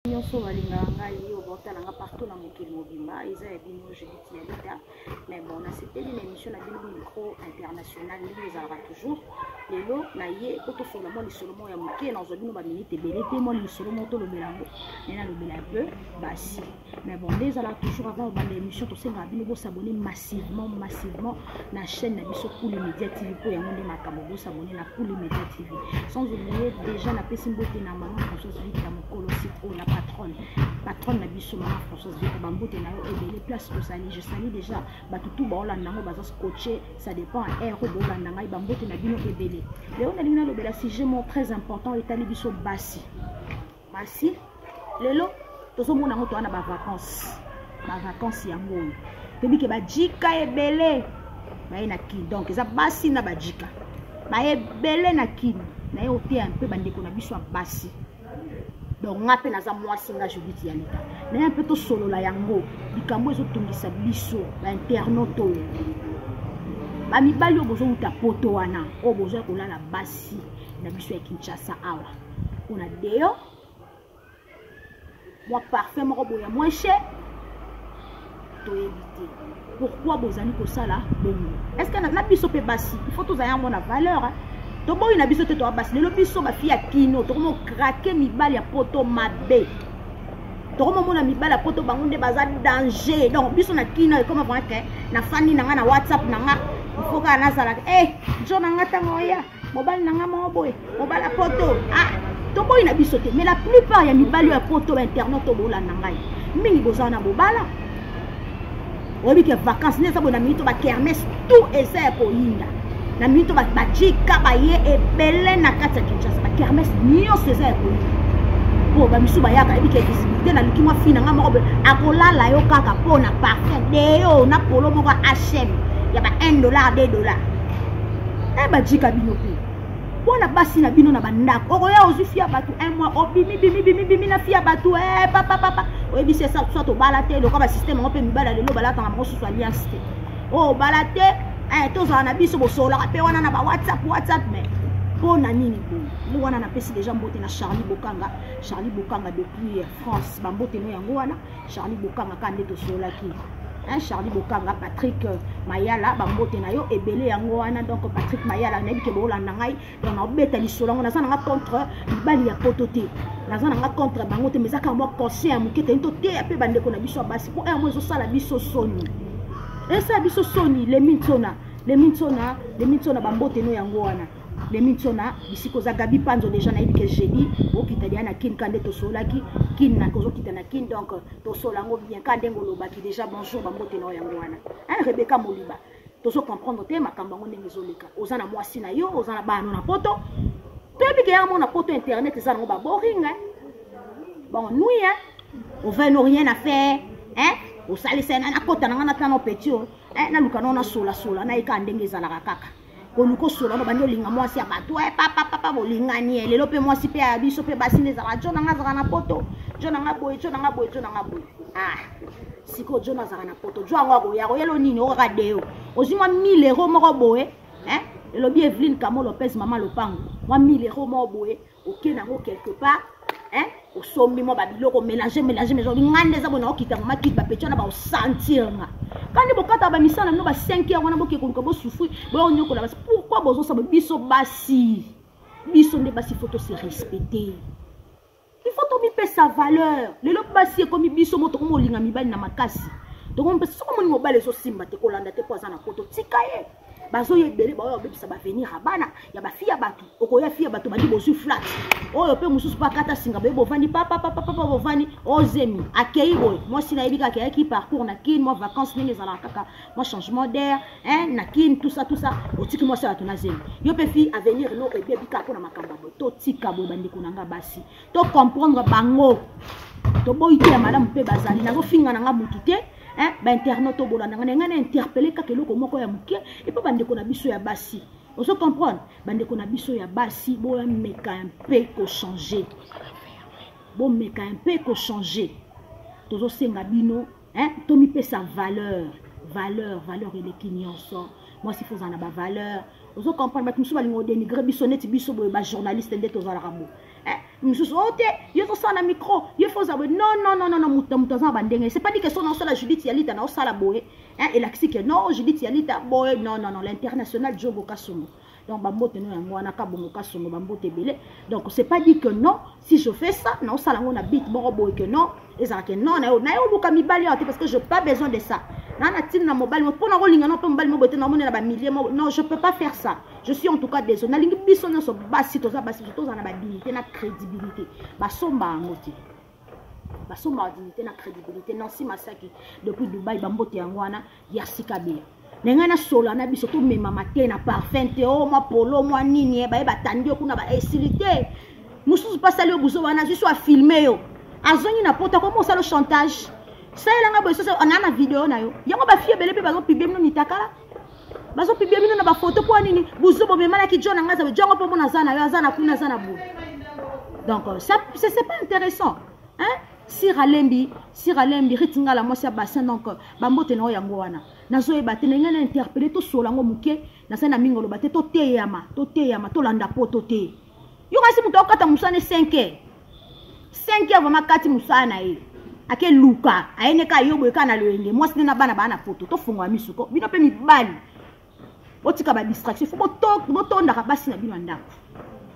nyonso balingaka ngai oyo baotalanga partout na mokili mobimba eza ya bino Judith Yalita. Mais bon nasepeli na émission na bino micro international ndenge ezalaka toujours lelo na ye po tosola mwa lisolo moko ya moke nazwa bino baminute ebele te mwa lisolo moko tolobela yango nde nalobela un peu basi. Mais bon nde ezalaka toujours avant obanda émission tosengaka bino bosabone massivement na chaîne na biso Kuli Media TV po yango nde makambo bosabone na Kuli Media TV. Sans oublier déjà napesi mbote na mama Françoise Vita mokolo citro la patronne na biso mama Françoise Vita bambote na yo ebele place tosali. Je salue déjà batutu baolanda yango baza scotché, ça dépend air oyo baolanda ngai bambote na bino ebele. Lelo nalingi nalobela sujet moko très important etali biso basi lelo tozomona yango towana bavacances yango oyo toyebi ke bajika ebele baye na kini, donc eza basi na bajika baye ebele na kini na ye oteya mpe bandeko na biso ya basi. Donc nga mpe naza mwasi nga Judith Yalita na ye mpe tosolola yango likambo ezotungisa biso bainternaute oyo bamibali oyo bozouta poto wana oyo bozwa kolala basi na biso ya Kinshasa awa ona deyo mwa parfum moko boya moins cher toyebi te pourquoi bozali kosala bongo. Est ce que na biso mpe basi il faut tozala yango na valeur toboyi na biso te toa basi lelo biso bafi ya kino tokomo krake mibali ya poto mabe tokomo mona mibali ya poto bango nde baza danger. Donc biso na kino ekoma vraiment ke na fani nanga na WhatsApp nanga il faut ka nazala jo nanga tango ya mobali nanga mo boy mobali ya poto toboyi na biso te. Mais la plupart ya mibali ya poto ba internet to bolanda ngai mingi bozana na bobala obi ke vacances neza bona mito ba kermesse tout eza ko yinda na mito ba jika ba ye ebele na kati ya Kinshasa ba kermesse nyonso eza ko yinda po ba misu ba yaka ebi ke visibilité na lukimwa fina nga moko akolala yo kaka po na parfum deyo na polo moko HM ya ba $1 $2 ba jika bino pe bona basi na bino na bandako okoya ozufia batu un mois obimi na fia batu papa oyebi c'est ça soit to balate le comme système on peut mibala lelo balata na mosusu alliance te balate tozala na biso bosola pe wana na ba WhatsApp mais pona nini bo mo wana na pesi déjà mbote na Charlie Bokanga depuis France bambote no yango wana Charlie Bokanga kande to sola ki Charlie Bokanga Patrick Mayala bambote na yo ebele yango wana. Donc Patrick Mayala na bike bolanda ngai donc na beta lisolo ngo nazana nga contre bali ya potote nazana nga contre bango te mezaka mo conseil mukete nto te pe bandeko na biso basi po mo zo sala biso soni esa biso soni le mintona bambote no yango wana le mintona bisiko za Gabi Panzo déjà na ibike jeudi okitalia na kin kande to solaki kin na kozo kitana kin. Donc to solango bien kande ngolobaki déjà bonjour bambote no yango wana Rebecca Moliba to so comprendre te makambo ngo ndenge zoleka ozana mwasi na yo ozana bano na poto to ibike yango na poto internet za ngo ba boring bon nous on veut nous rien à faire au salisa na kota na ngana tano petio na lukano na sola na ikandenge za la kaka koluko sola no bandi olinga mwasi ya bato papa bolingani lelo pe mwasi pe ya biso pe basi neza jo nanga zaka na poto jo nanga boy siko jo na zaka na poto jo ngo ya yelo nini o ka deo ozima 1000 euros moko boye lelo bi Evelyn Kamo Lopez mama lopango moi 1000 euros moko boye okena ngo quelque part osombi mo babiloko mélanger mais zo ngande za bona okita ngoma kit ba petio na ba sentir nga kandi bokata ba misana no ba 5 heures wana boke konko bo souffrir bo nyoko la basi pourquoi bozo sa biso nde basi photo se respecter il faut to mi pe sa valeur lelo basi comme biso moto ko molinga mibali na makasi to ko mpesa ko moni mobile so simba te ko landa te po azana photo tikaye bazo yebele ba obebisa ba venir abana ya ba fia batu okoya fia batu bandi bozu flat oyo pe mususu pa kata singa be bovandi papa bovandi ozemi akei boy moi sina yebika akei ki parcours na kin moi vacances nenge za la kaka moi changement d'air na kin tout ça otiki moi ça tuna zemi yo pe fi avenir no e bien bika pona makamba bo to tika bo bandi kunanga basi to comprendre bango to boyite ya madame pe bazali na go finga nanga mutute ba internet to bolanda ngana interpeller ka keloko moko ya muke et pas bandeko na biso ya basi on se comprendre bandeko na biso ya basi bo meka un peu ko changer tozo senga bino to mi pe sa valeur et les kinyonso moi si faut en avoir valeur Vous comprenez, mais nous allons dénigrer bisonnette, biso ba journaliste ndé tozala rabo. Nous sommes oté, yo to ça na micro, yo faut ça. Non, mutazan bandenge. C'est pas dit que son nom la Judith Yalita na osala boye. Et la que non, Judith Yalita boye non, l'international Jobo Kasongo. Donc bambote no yango wana ka bongo Kasongo bambote belé. Donc c'est pas dit que non, si je fais ça, non ça lango na bit bon boye que non, et ça que non na yo luka mibali parce que je pas besoin de ça. Na mobile pour na rolinga non pas mobile mo bote na mona ba milliers non, je peux pas faire ça. Je suis en tout cas désolé. Na lingi biso no so basi to za na ba dignité na crédibilité. Ba somba ngoti. Ba somba dignité na crédibilité. Non si Masaki depuis Dubaï bambote yango wana yarsika be. Nengana sola na biso to mema matin na parfum te o ma polo moi nini ba batandi kuna ba esilité. Mususu pas sali obuzo wana je suis filmer yo. Azongi na pota comment ça le chantage. Ça il a besoin on a na vidéo na yo. Yango ba fie bele pe bazo publier no mitakala. Bazo publier mino na ba photo pour nini buzo bo mema na ki jona ngaza be jongo po mona zana yo azana kuna zana bu. Donc ça c'est pas intéressant. Hein? Sira lembi ritinga la mosia bassin donc bambote no yango wana. Nazo e batene ngana interpeller to solango muke na sana mingolo bate to teyama to landa po to te. Yo kasi muto okata musane 5h. 5h vraiment kati musana e. Ake luka aene ka yobo kana lwenge moi sina bana photo to fungwa misuko bino pe mibali. Botika ba distraction fo botonda ka basi na bino ndako.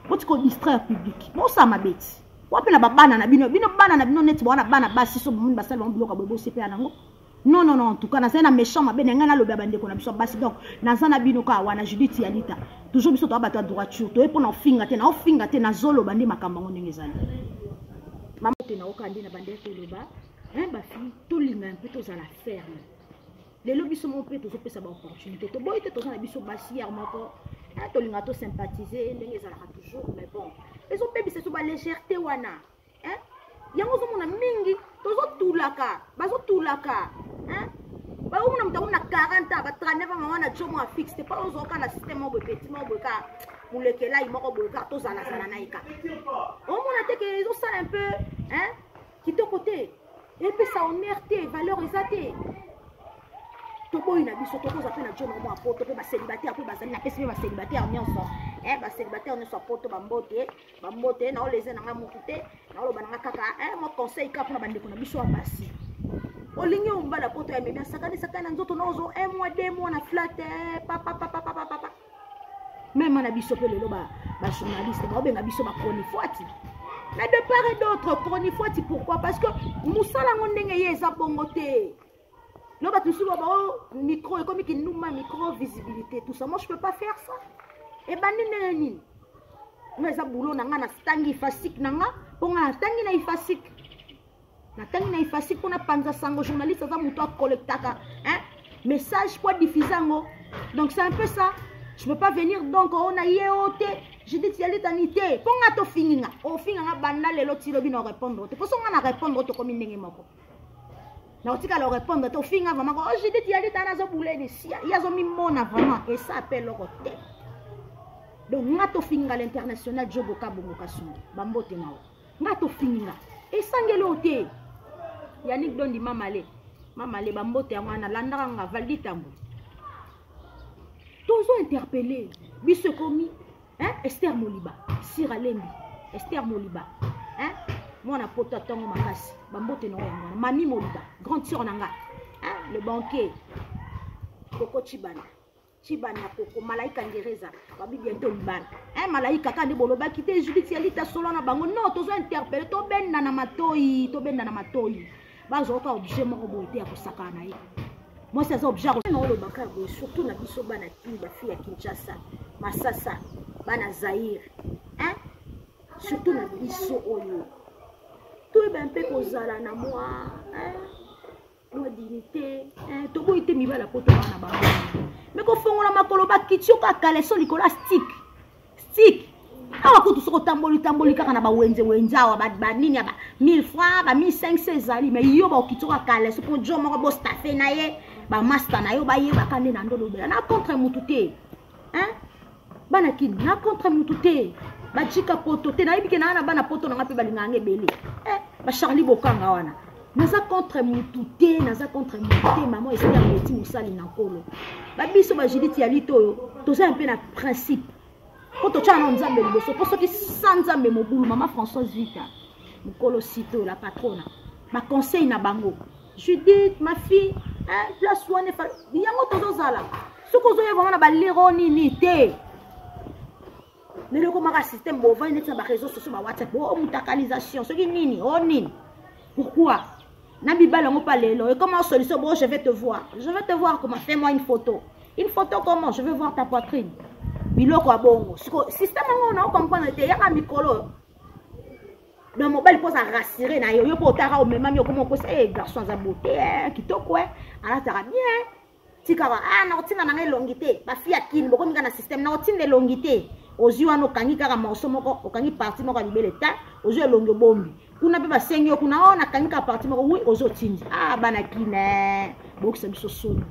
Botiko distraire public. Mo sa mabeti. Wapela babana na bino bana na bino net bona bana basi so mun basala ba bloka bobo CP anango. Non en tout cas na zana méchant mabene ngana lobe bandeko na biso basi donc na zana bino ka wana Judith Yalita toujours biso to ba droiture to e pona ofinga te na zolo bandi makamba ngondenge zali. Maman te na okandi na bandeko loba ba fi to linga un peu to za la ferme. Les lobbies sont montés to pesa ba opportunité to boy te to na biso basi hier moko to linga to sympathiser ndenge za la toujours mais bon les autres bébés c'est sur la légèreté wana hein yango zo mona mingi tozo tulaka bazo tulaka hein ba umuna mtamu na 40 ans ba 39 ans mama na jomo a fixe pas ozo ka na système mo petit mo boka mulekela imoko boka to zana na ika o mona te que ils ont ça un peu hein qui te côté et puis ça honnêteté valeur exate to boy na biso to koza pe na jomo mo apoto pe ba célibataire pe ba zali na pesi ba célibataire nyonso ba célibataire ne soit poto bambote na oleze na ngamukute na oloba na kaka mo conseil ka pona bandeko na biso basi olingi umbala poto ya mebia sakana nzoto nozo 1 mois 2 mois na flat papa même na biso pe lelo ba journaliste ba benga biso ba chronifuati mais de part et d'autre chronifuati pourquoi parce que musala ngondenge yeza bongote lo ba tusu ba micro comme qui nous micro visibilité tout ça moi je peux pas faire ça. Et banine nous za boulot nanga na stangi fasik nanga ponga stangi na ifasik pona panza sango journaliste za muto collectaka message pour diffuser ngo donc c'est un peu ça je peux pas venir donc on a yeote je dis tiali tanité ponga to finga o finga banda lelo tilo bino répondre te poso nga na répondre to comme ndenge moko na otika le répondre to finga vraiment oh je dis tiali tana zo boulé ni sia ya zo mi mona vraiment et ça appelle le côté. Donc, ngato finga l'international Jobo Kabongo Kasongo bambote nao ngato finga et sangelo te Yannick Dondi mamale bambote ngana landaka nga valdi tambo tozo interpeller biso komi Esther Moliba Sira Lembi Esther Moliba mwana poto tongo makasi bambote nao ngana Mami Moliba grande sœur nanga le banquier Koko Chibana Koko malaika ngereza babi bientôt libana malaika kandi boloba kité Judith Yalita solo na bango non tozo interpeller to benda na matoi bazo ka objet moko boité ya kosakana ye moi c'est ça objet na oloba ka surtout na biso bana kini ba fille ya Kinshasa Masasa bana Zaire surtout na biso oyo to ben pe kozala na moi moi dignité to boité mi bala poto na bango mais ko fongola makolo ba kitio ka kaleso likola stick awa ko tusoko tamboli kaka na ba wenze awa ba nini ba 1000 francs ba 1500 zali mais yo ba kitio ka kaleso pour jo moko bo staffe na ye ba master na yo ba ye ba kande na ndolo bela na contre mutute bana kini na contre mutute ba chika poto te na ibike na bana poto na ngapi balinga ngebele ba Charlie Bokanga wana naza contre mututé naza contre mututé maman esi ya meti mosali na nkolo babiso bajiditi ya lito oyo toza mpe na principe po totya na nzambe liboso po soki sa nzambe mobulu mama Françoise Vita mokolo sito la patrona baconseil na bango Judith ma fille place wana yango tozozala soki ozoya vraiment na balero nini te lelo komaka système bovai neti na baréseau sociaux bawhatsapp mutakalisation soki nini nini pourquoi na bibala yango pa lelo et comment solution bon je vais te voir comment fais-moi une photo comment je vais voir ta poitrine biloko ya bongo système yango na comprendre te yaka mikolo le mobile pose à rassurer na yo po tara o memami okoma ko se garçon za beauté kitoko ala tara bien tikara na otinga na ngai longité ba fille akini boko minga na système na otinde longité ozwi wana okangi kaka morceau moko okangi partie moko ya libele ta ozwi elongo bombi kuna pe basengi yo kuna ona kangi ka partie moko oui ozotindi bana kine bokisa biso soni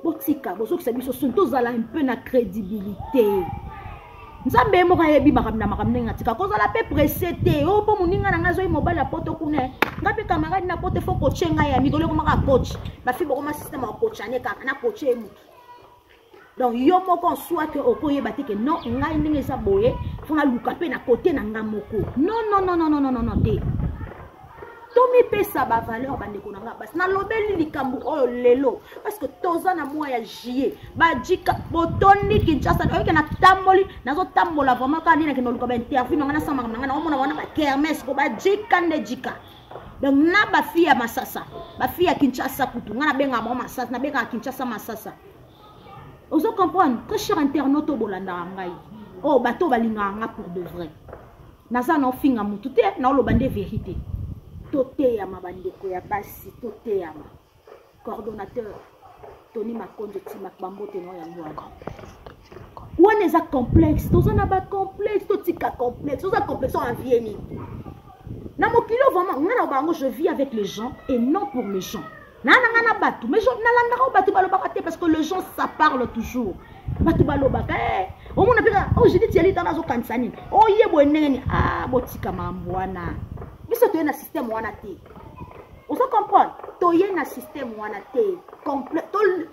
botika bozokisa biso soni tozala un peu na crédibilité nzambe moko ayebi makambo na makambo ndenge atika kozala pe pressé te o po moninga na nga zoi mobile ya poto kuna ngape camarade na poto fo coach nga ya mikolo komaka coach bafi bokoma système ya coach ane kaka na coach e mutu donc yo moko soit que okoyeba te ke non ngai ndenge eza boye fona luka pe na côté na nga moko non te tomi pesa ba valeur bandeko na nga basi na lobeli likambo oyo lelo parce que toza na mois ya juillet bajika botondi Kinshasa oyoke na tamboli nazo tambola vraiment quand ndina kino luka ba interview ngana sama ngana na omona wana ba kermesse ko bajika ndejika donc na ba fille ya Masasa ba fille ya Kinshasa kutu ngana benga ba Masasa na benga Kinshasa Masasa ozo comprendre très cher internaute bolanda ngai bato balinga nga pour de vrai naza na ofinga mutu te na oloba nde vérité tote ya mabandeko ya basi tote ya coordonnateur Tony Makonjo Tima Bambote no ya ngwa wana eza complexe toza na ba complexe totika complexe toza complexe en vieni na mokilo vraiment ngana bango je vis avec les gens et non pour les gens na batu mais je nalanda ko batu balobaka te parce que les gens ça parle toujours batu balobaka o mona peka je dis tieli tana zo kansani yebo ndenge botika mambo wana biso to na système wana te on se comprend to na système wana te complexe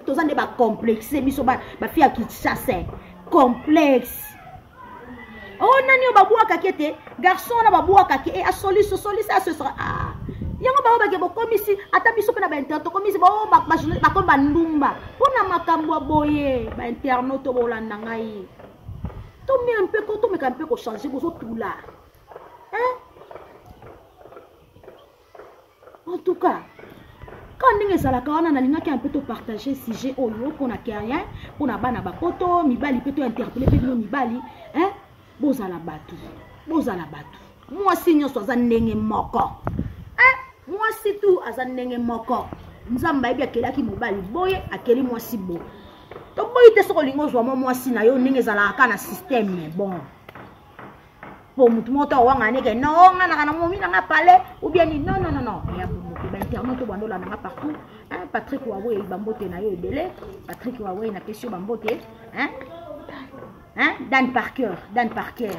to zande ba complexe biso ba fia ki chasse complexe nani obabuaka kete garçon na babuaka ke a solution ça ce sera yango ba ba ke bokomisi ata biso pe na ba internet komisi ba ko bandumba pona makambo boye ba internet to bolanda ngai to mi un peu ko to me ka un peu ko changer bozo tula en tout cas quand ndenge salaka wana nalingaki un peu to partager sujet oyo pona rien pona bana bapoto mibali pe to interpeller pe bino mibali bozala batu moi signyo so za ndenge moko moi si tout aza ndenge moko nzamba yebi akelaki mobali boye akeli mwasi bo to boyi te soko lingo zwa mwasi na yo ndenge zalaka na système bon pour mutu moto wanga neke no nga na momi na pale ou bien non ya bubu ba internet to bandola na partout Patrick Wawe bambote na yo ebele Patrick Wawe na question bambote Dan Parker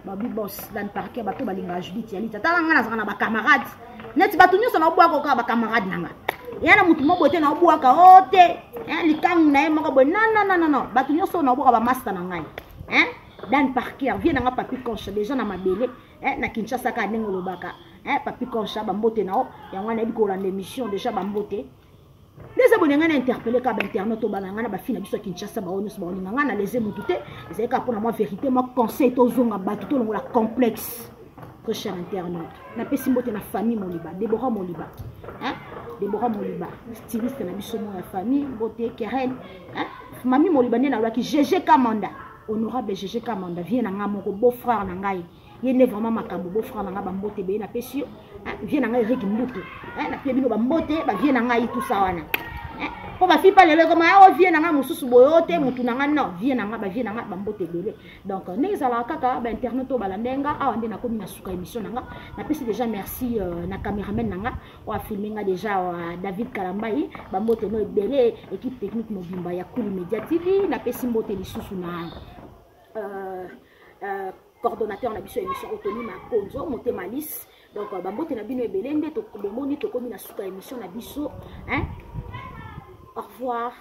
babi boss Dan Parker bato balinga Judith Yalita tala nga na zana ba camarade net batu nyonso na obwaka ka ba camarade nanga yana mutu mo bote na obwaka ote likangu na ye moko bo non batu nyonso na obwaka ba master na ngai Dan Parker vient nga papi Concha déjà na mabele na Kinshasa ka ndenge lobaka papi Concha bambote na o yango na biko la émission déjà bambote les abonnés nga na interpeller ka ba internet to balanga na ba fina biso Kinshasa ba onyo ba olinga nga na les mutute c'est ka pour moi vérité moi conseil to zonga batu to longola complexe que cher internaute na pesi mbote na famille Moliba Deborah Moliba styliste na biso mo ya famille mbote Keren mami Moliba ne na lwa ki GG Kamanda honorable GG Kamanda vient na moko beau frère na ngai yene vraiment makambo beau frère na nga bambote be na pesi vient na ngai Eric Mbutu na pie bino bambote ba vient na ngai tout ça wana po ba fi pa lelo comme vient na nga mususu boyote mutu na nga non vient na nga ba vient na nga bambote bele donc ndenge zala kaka ba internet to balandenga awande na komi na suka émission na nga na pesi déjà merci na cameraman na nga wa filmer nga déjà David Kalambai bambote no bele équipe technique mobimba ya Kuli Media TV na pesi mbote lisusu na coordonnateur na biso émission Tony Makonjo Motema Alice donc bambote na bino ebele nde tomoni tokomi na suka émission na biso, hein. Au revoir.